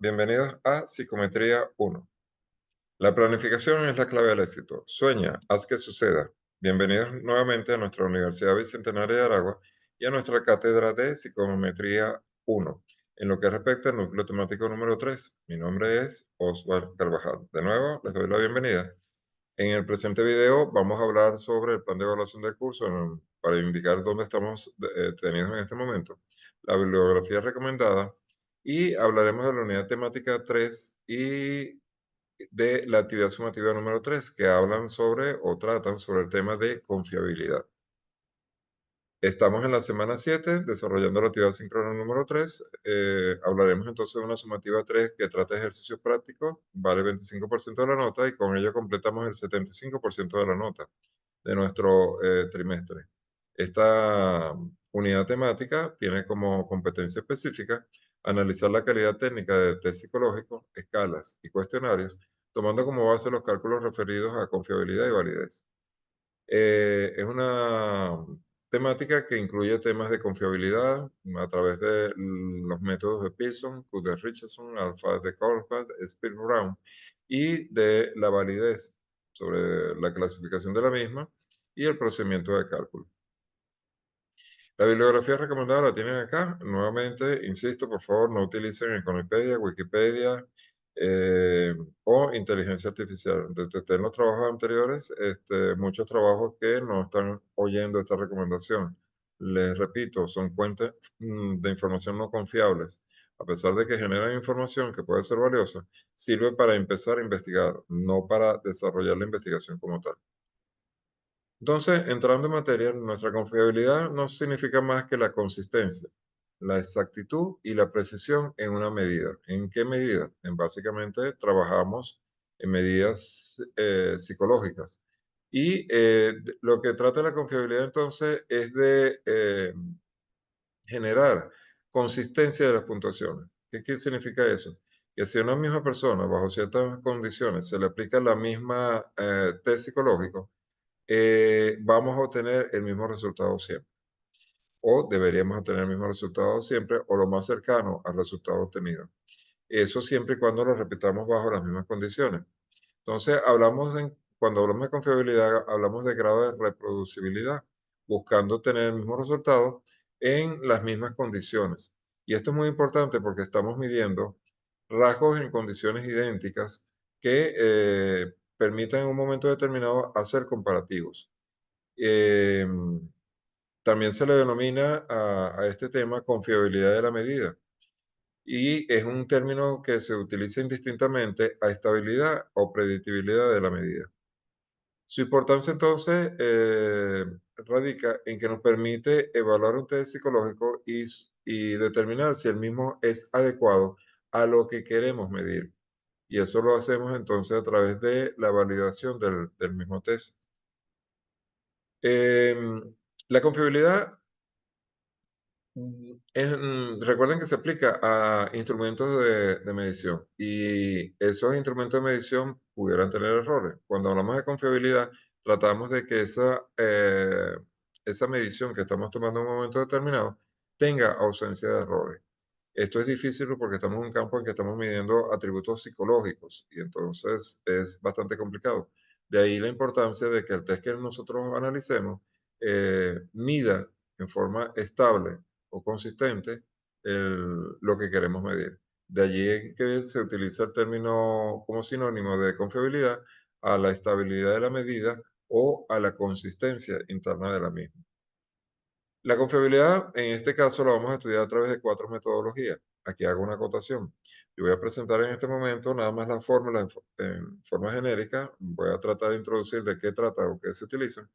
bienvenidos a Psicometría 1. La planificación es la clave del éxito. Sueña, haz que suceda. Bienvenidos nuevamente a nuestra Universidad Bicentenaria de Aragua y a nuestra cátedra de Psicometría 1, en lo que respecta al núcleo temático número 3. Mi nombre es Oswald Carvajal. De nuevo, les doy la bienvenida. En el presente video vamos a hablar sobre el plan de evaluación del curso para indicar dónde estamos tenidos en este momento, la bibliografía recomendada y hablaremos de la unidad temática 3 y de la actividad sumativa número 3 que hablan sobre o tratan sobre el tema de confiabilidad. Estamos en la semana 7 desarrollando la actividad síncrona número 3. Hablaremos entonces de una sumativa 3 que trata de ejercicios prácticos, vale 25% de la nota y con ello completamos el 75% de la nota de nuestro trimestre. Esta unidad temática tiene como competencia específica analizar la calidad técnica de test psicológico, escalas y cuestionarios, tomando como base los cálculos referidos a confiabilidad y validez. Es una temática que incluye temas de confiabilidad a través de los métodos de Pearson, Kuder-Richardson, Alpha de Colpart, Speed-Brown y de la validez sobre la clasificación de la misma y el procedimiento de cálculo. La bibliografía recomendada la tienen acá. Nuevamente, insisto, por favor, no utilicen Econopedia, Wikipedia o inteligencia artificial. Detecté en los trabajos anteriores muchos trabajos que no están oyendo esta recomendación. Les repito, son fuentes de información no confiables. A pesar de que generan información que puede ser valiosa, sirve para empezar a investigar, no para desarrollar la investigación como tal. Entonces, entrando en materia, nuestra confiabilidad no significa más que la consistencia, la exactitud y la precisión en una medida. ¿En qué medida? En básicamente trabajamos en medidas psicológicas. Y lo que trata la confiabilidad entonces es de generar consistencia de las puntuaciones. ¿Qué significa eso? Que si a una misma persona, bajo ciertas condiciones, se le aplica la misma test psicológico, vamos a obtener el mismo resultado siempre. O deberíamos obtener el mismo resultado siempre o lo más cercano al resultado obtenido. Eso siempre y cuando lo repitamos bajo las mismas condiciones. Entonces, cuando hablamos de confiabilidad, hablamos de grado de reproducibilidad, buscando tener el mismo resultado en las mismas condiciones. Y esto es muy importante porque estamos midiendo rasgos en condiciones idénticas que permitan en un momento determinado hacer comparativos. Eh, También se le denomina a este tema confiabilidad de la medida y es un término que se utiliza indistintamente a estabilidad o predictibilidad de la medida. Su importancia entonces radica en que nos permite evaluar un test psicológico y determinar si el mismo es adecuado a lo que queremos medir. Y eso lo hacemos entonces a través de la validación del mismo test. La confiabilidad recuerden que se aplica a instrumentos de medición y esos instrumentos de medición pudieran tener errores. Cuando hablamos de confiabilidad, tratamos de que esa medición que estamos tomando en un momento determinado tenga ausencia de errores. Esto es difícil porque estamos en un campo en que estamos midiendo atributos psicológicos y entonces es bastante complicado. De ahí la importancia de que el test que nosotros analicemos mida en forma estable o consistente lo que queremos medir. De allí en que se utiliza el término como sinónimo de confiabilidad a la estabilidad de la medida o a la consistencia interna de la misma. La confiabilidad, en este caso, la vamos a estudiar a través de 4 metodologías. Aquí hago una acotación. Yo voy a presentar en este momento nada más la fórmula en forma genérica. Voy a tratar de introducir de qué trata o qué se utilizan,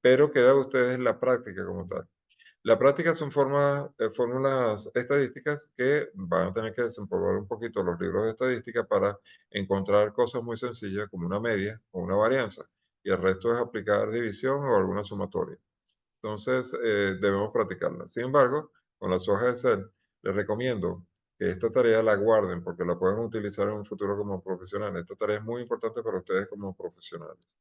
pero queda de ustedes la práctica como tal. La práctica son fórmulas estadísticas que van a tener que desempolvar un poquito los libros de estadística para encontrar cosas muy sencillas como una media o una varianza, y el resto es aplicar división o alguna sumatoria. Entonces, debemos practicarla. Sin embargo, con las hojas de Excel, les recomiendo que esta tarea la guarden porque la pueden utilizar en un futuro como profesionales. Esta tarea es muy importante para ustedes como profesionales.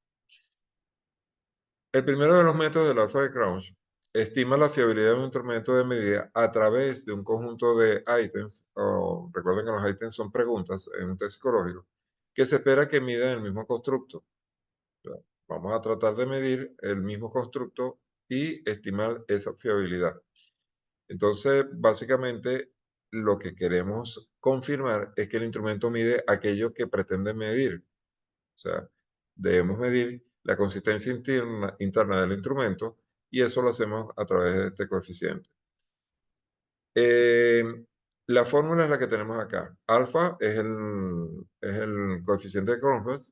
El primero de los métodos del alfa de Crouch estima la fiabilidad de un instrumento de medida a través de un conjunto de ítems, o recuerden que los ítems son preguntas en un test psicológico, que se espera que midan el mismo constructo. O sea, vamos a tratar de medir el mismo constructo y estimar esa fiabilidad. Entonces, básicamente, lo que queremos confirmar es que el instrumento mide aquello que pretende medir. O sea, debemos medir la consistencia interna del instrumento y eso lo hacemos a través de este coeficiente. Eh, la fórmula es la que tenemos acá. Alfa es el coeficiente de Cronfeld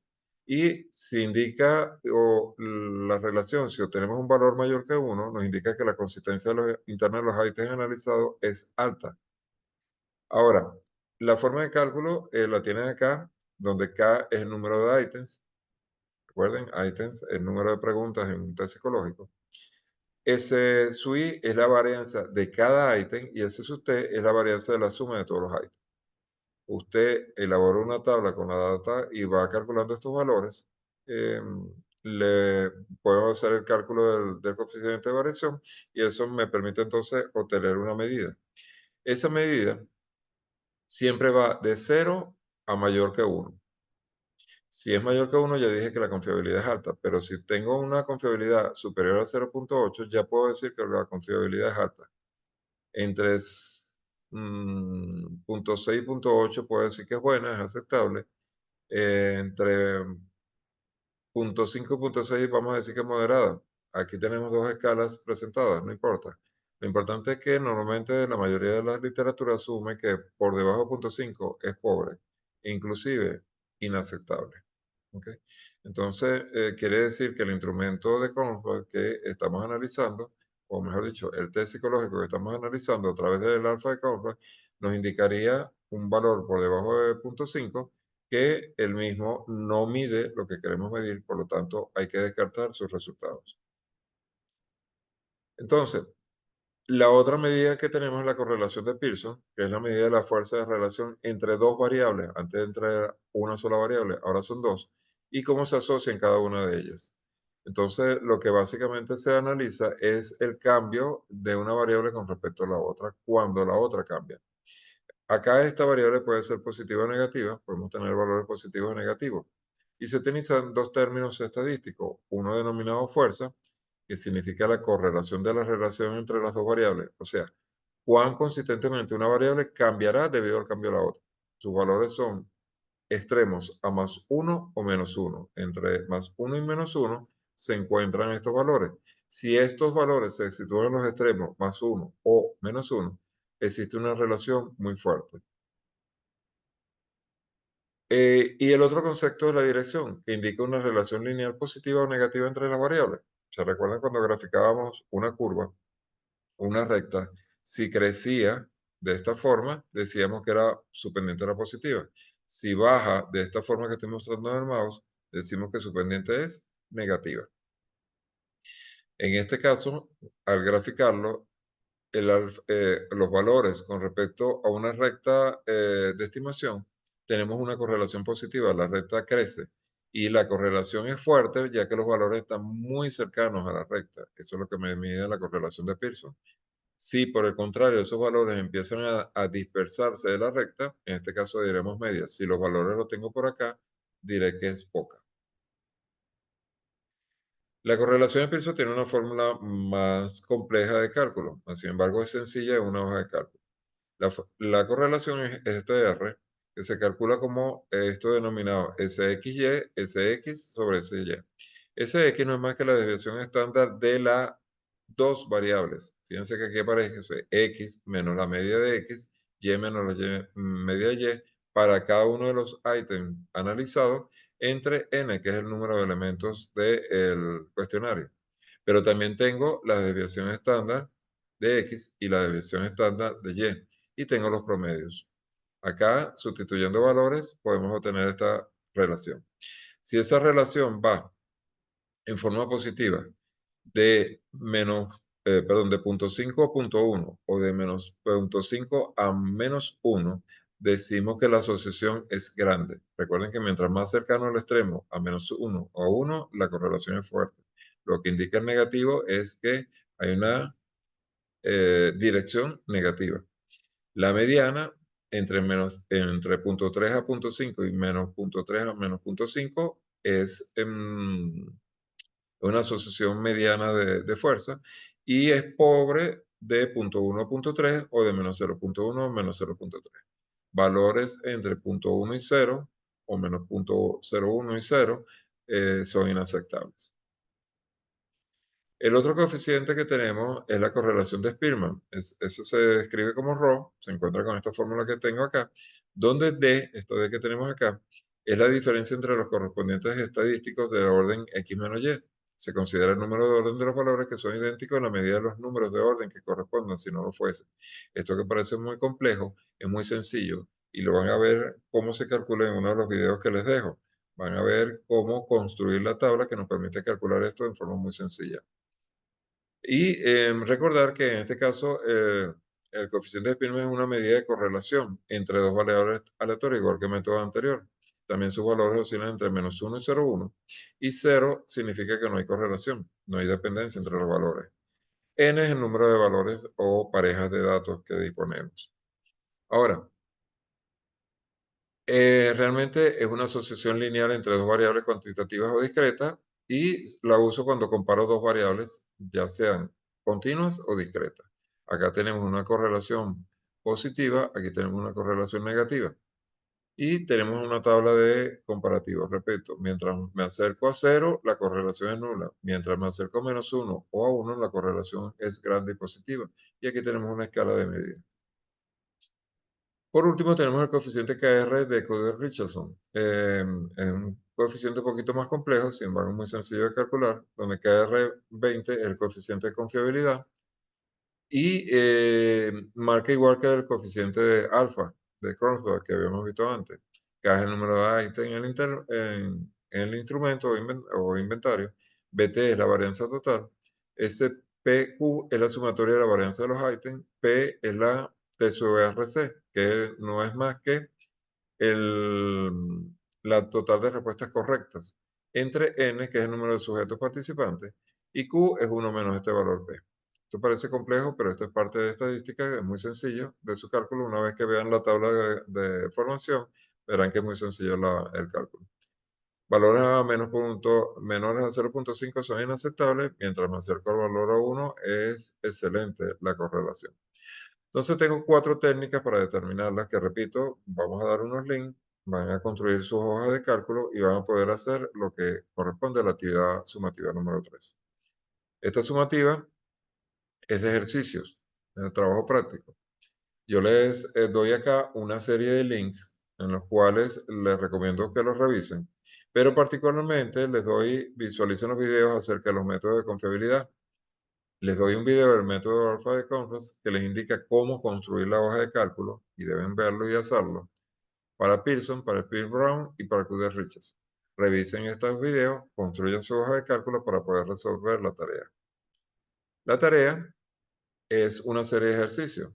y si indica o la relación, si obtenemos un valor mayor que 1, nos indica que la consistencia interna de los ítems analizados es alta. Ahora, la forma de cálculo la tienen acá, donde K es el número de ítems. Recuerden, ítems, el número de preguntas en un test psicológico. Ese su I es la varianza de cada ítem y ese su T es la varianza de la suma de todos los ítems. Usted elabora una tabla con la data y va calculando estos valores. eh, le puedo hacer el cálculo del coeficiente de variación y eso me permite entonces obtener una medida. Esa medida siempre va de 0 a mayor que 1. Si es mayor que 1, ya dije que la confiabilidad es alta, pero si tengo una confiabilidad superior a 0,8, ya puedo decir que la confiabilidad es alta. Entre 0,6 y 0,8 puedo decir que es buena, es aceptable. Entre 0,5 y 0,6 vamos a decir que es moderada. Aquí tenemos dos escalas presentadas, no importa. Lo importante es que normalmente la mayoría de las literaturas asume que por debajo de 0,5 es pobre, inclusive inaceptable. ¿Ok? Entonces, quiere decir que el instrumento de Cronfeld que estamos analizando, o mejor dicho, el test psicológico que estamos analizando a través del alfa de Cronfeld, nos indicaría un valor por debajo de 0,5 que el mismo no mide lo que queremos medir, por lo tanto hay que descartar sus resultados. Entonces, la otra medida que tenemos es la correlación de Pearson, que es la medida de la fuerza de relación entre dos variables. Antes entre una sola variable, ahora son dos, y cómo se asocian cada una de ellas. Entonces, lo que básicamente se analiza es el cambio de una variable con respecto a la otra cuando la otra cambia. Acá esta variable puede ser positiva o negativa, podemos tener valores positivos o negativos. Y se utilizan dos términos estadísticos, uno denominado fuerza, que significa la correlación de la relación entre las dos variables, o sea, cuán consistentemente una variable cambiará debido al cambio de la otra. Sus valores son extremos a +1 o -1. Entre +1 y -1 se encuentran estos valores. Si estos valores se sitúan en los extremos, +1 o -1, existe una relación muy fuerte. Y el otro concepto es la dirección, que indica una relación lineal positiva o negativa entre las variables. ¿Se recuerdan cuando graficábamos una curva, una recta? Si crecía de esta forma, decíamos que su pendiente era positiva. Si baja de esta forma que estoy mostrando en el mouse, decimos que su pendiente es negativa. En este caso, al graficarlo, los valores con respecto a una recta de estimación, tenemos una correlación positiva, la recta crece y la correlación es fuerte ya que los valores están muy cercanos a la recta. Eso es lo que me mide la correlación de Pearson. Si por el contrario esos valores empiezan a dispersarse de la recta, en este caso diremos media. Si los valores los tengo por acá, diré que es poca. La correlación de Pearson tiene una fórmula más compleja de cálculo, sin embargo es sencilla en una hoja de cálculo. La correlación es este R, que se calcula como esto denominado SXY, SX sobre SY. SX no es más que la desviación estándar de las dos variables. Fíjense que aquí aparece X menos la media de X, Y menos la media de Y, para cada uno de los ítems analizados entre N, que es el número de elementos del cuestionario. Pero también tengo la desviación estándar de X y la desviación estándar de Y y tengo los promedios. Acá, sustituyendo valores, podemos obtener esta relación. Si esa relación va en forma positiva de de 0,5 a 0,1 o de menos 0,5 a -1, decimos que la asociación es grande. Recuerden que mientras más cercano al extremo, a -1 o a 1, la correlación es fuerte. Lo que indica el negativo es que hay una dirección negativa. La mediana entre punto 3 a punto 5 y menos punto 3 a menos punto 5 es una asociación mediana de fuerza y es pobre de punto 1 a punto 3 o de menos 0.1 a menos 0.3. Valores entre punto 1 y 0 o menos punto 0.1 y 0 son inaceptables. El otro coeficiente que tenemos es la correlación de Spearman. Eso se describe como Rho, se encuentra con esta fórmula que tengo acá, donde D, esta D que tenemos acá, es la diferencia entre los correspondientes estadísticos de orden X menos Y. Se considera el número de orden de los valores que son idénticos en la medida de los números de orden que correspondan si no lo fuese. Esto que parece muy complejo es muy sencillo y lo van a ver cómo se calcula en uno de los videos que les dejo. Van a ver cómo construir la tabla que nos permite calcular esto de forma muy sencilla. Y recordar que en este caso el coeficiente de Spearman es una medida de correlación entre dos variables aleatorias, igual que el método anterior. También sus valores oscilan entre menos 1 y 0,1. Y 0 significa que no hay correlación, no hay dependencia entre los valores. N es el número de valores o parejas de datos que disponemos. Ahora, realmente es una asociación lineal entre dos variables cuantitativas o discretas y la uso cuando comparo dos variables, ya sean continuas o discretas. Acá tenemos una correlación positiva, aquí tenemos una correlación negativa. Y tenemos una tabla de comparativos. Repito, mientras me acerco a 0, la correlación es nula. Mientras me acerco a menos 1 o a 1, la correlación es grande y positiva. Y aquí tenemos una escala de medida. Por último, tenemos el coeficiente KR de Coder-Richardson. Es un coeficiente un poquito más complejo, sin embargo, muy sencillo de calcular, donde KR20 es el coeficiente de confiabilidad y marca igual que el coeficiente de alfa de Kronberg que habíamos visto antes. K es el número de ítem en el instrumento o inventario. BT es la varianza total. SPQ es la sumatoria de la varianza de los ítems. P es la TSVRC, que no es más que la total de respuestas correctas entre n, que es el número de sujetos participantes, y q es 1 menos este valor p. Esto parece complejo, pero esto es parte de estadística, es muy sencillo de su cálculo. Una vez que vean la tabla de formación, verán que es muy sencillo el cálculo. Valores a menores a 0.5 son inaceptables, mientras me acerco al valor a 1 es excelente la correlación. Entonces tengo 4 técnicas para determinarlas que, repito, vamos a dar unos links, van a construir sus hojas de cálculo y van a poder hacer lo que corresponde a la actividad sumativa número 3. Esta sumativa es de ejercicios, de trabajo práctico. Yo les doy acá una serie de links en los cuales les recomiendo que los revisen, pero particularmente visualicen los videos acerca de los métodos de confiabilidad. Les doy un video del método Alpha de Conference que les indica cómo construir la hoja de cálculo y deben verlo y hacerlo para Pearson, para Spear Brown y para Cuder Richards. Revisen estos videos, construyan su hoja de cálculo para poder resolver la tarea. La tarea es una serie de ejercicios.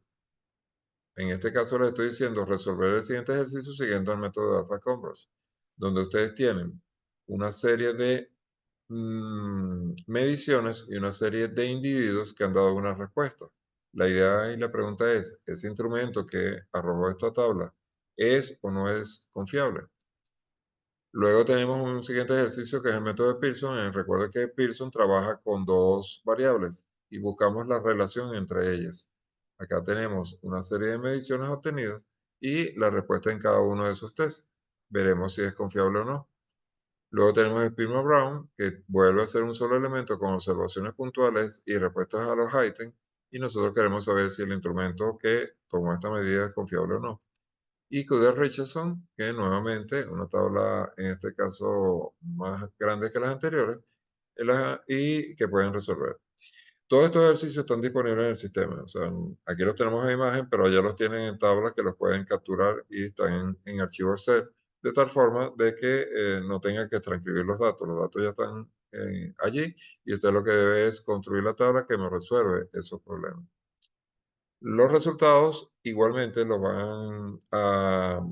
En este caso les estoy diciendo resolver el siguiente ejercicio siguiendo el método de Alpha Converse, donde ustedes tienen una serie de mediciones y una serie de individuos que han dado una respuesta. La idea y la pregunta es, ¿ese instrumento que arrojó esta tabla es o no es confiable? Luego tenemos un siguiente ejercicio que es el método de Pearson. Recuerda que Pearson trabaja con dos variables y buscamos la relación entre ellas. Acá tenemos una serie de mediciones obtenidas y la respuesta en cada uno de esos tests. Veremos si es confiable o no. Luego tenemos Spearman Brown, que vuelve a ser un solo elemento con observaciones puntuales y respuestas a los ítems, y nosotros queremos saber si el instrumento que tomó esta medida es confiable o no. Y Cuder Richardson, que nuevamente una tabla en este caso más grande que las anteriores, y que pueden resolver. Todos estos ejercicios están disponibles en el sistema. O sea, aquí los tenemos en imagen, pero allá los tienen en tablas que los pueden capturar y están en archivo Excel, de tal forma de que no tengan que transcribir los datos. Los datos ya están allí y usted lo que debe es construir la tabla que me resuelve esos problemas. Los resultados igualmente los van a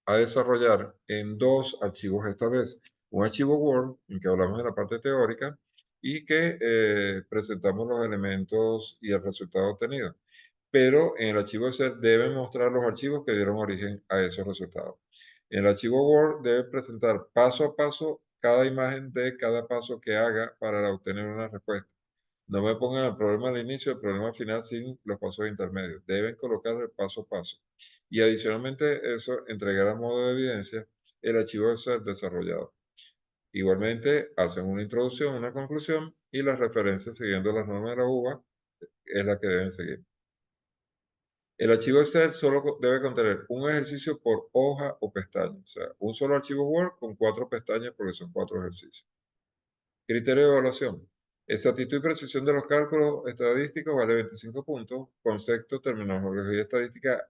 desarrollar en dos archivos esta vez. Un archivo Word, en que hablamos de la parte teórica, y que presentamos los elementos y el resultado obtenido. Pero en el archivo Excel deben mostrar los archivos que dieron origen a esos resultados. En el archivo Word debe presentar paso a paso cada imagen de cada paso que haga para obtener una respuesta. No me pongan el problema al inicio, el problema al final sin los pasos intermedios. Deben colocar el paso a paso. Y adicionalmente eso, entregar a modo de evidencia el archivo Excel desarrollado. Igualmente, hacen una introducción, una conclusión y las referencias siguiendo las normas de la UVA es la que deben seguir. El archivo Excel solo debe contener un ejercicio por hoja o pestaña, o sea, un solo archivo Word con 4 pestañas porque son 4 ejercicios. Criterio de evaluación. Exactitud y precisión de los cálculos estadísticos vale 25 puntos. Concepto, terminología estadística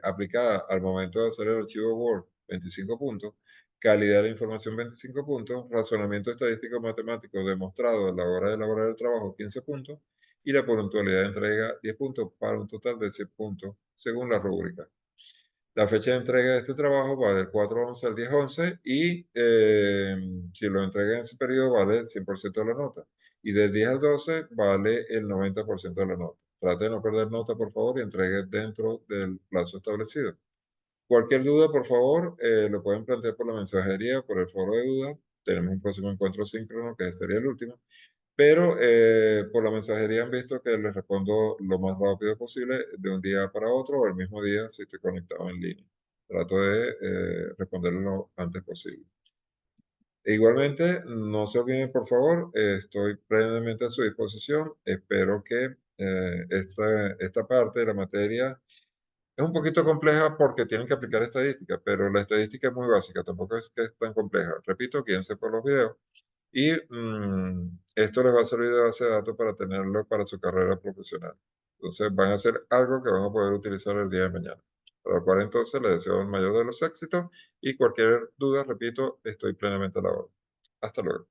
aplicada al momento de hacer el archivo Word, 25 puntos. Calidad de la información, 25 puntos. Razonamiento estadístico matemático demostrado a la hora de elaborar el trabajo, 15 puntos. Y la puntualidad de entrega, 10 puntos, para un total de 100 puntos, según la rúbrica. La fecha de entrega de este trabajo va del 4/11 al 10/11 y si lo entrega en ese periodo vale el 100% de la nota. Y del 10 al 12 vale el 90% de la nota. Trate de no perder nota, por favor, y entregue dentro del plazo establecido. Cualquier duda, por favor, lo pueden plantear por la mensajería, por el foro de dudas. Tenemos un próximo encuentro síncrono, que sería el último. Pero por la mensajería han visto que les respondo lo más rápido posible de un día para otro o el mismo día si estoy conectado en línea. Trato de responderlo lo antes posible. E igualmente, no se olviden, por favor, estoy plenamente a su disposición. Espero que esta parte de la materia es un poquito compleja porque tienen que aplicar estadística, pero la estadística es muy básica, tampoco es que es tan compleja. Repito, guíense por los videos. Y esto les va a servir de base de datos para tenerlo para su carrera profesional. Entonces van a hacer algo que van a poder utilizar el día de mañana. Para lo cual entonces les deseo el mayor de los éxitos y cualquier duda, repito, estoy plenamente a la orden. Hasta luego.